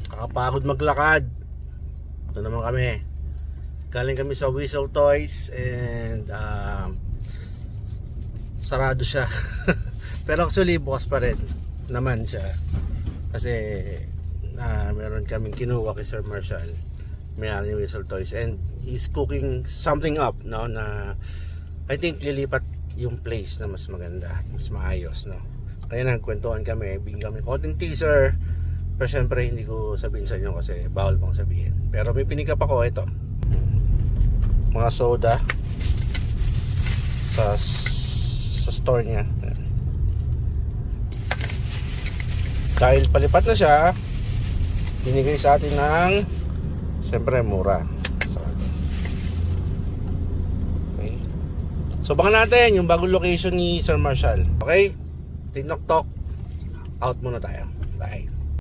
Kakapagod maglakad. Ito naman kami. Galing kami sa Whistle Toys and sarado siya. Pero actually bukas pa rin naman siya. Kasi meron kaming kinuha kay Sir Marshall, may-ari ng Whistle Toys, and he's cooking something up, no, na I think lilipat yung place na mas maganda, mas maayos, no. Kaya nagkwentuhan kami, bigyan kami konting teaser. Pero syempre hindi ko sabihin sa inyo kasi bawal pang sabihin. Pero may pinikap ako, ito mga soda sa store niya. Dahil palipat na siya, binigay sa atin ng syempre mura. Okay, so baka natin yung bagong location ni Sir Marshall. Okay, Tinok Talk out muna tayo. Bye.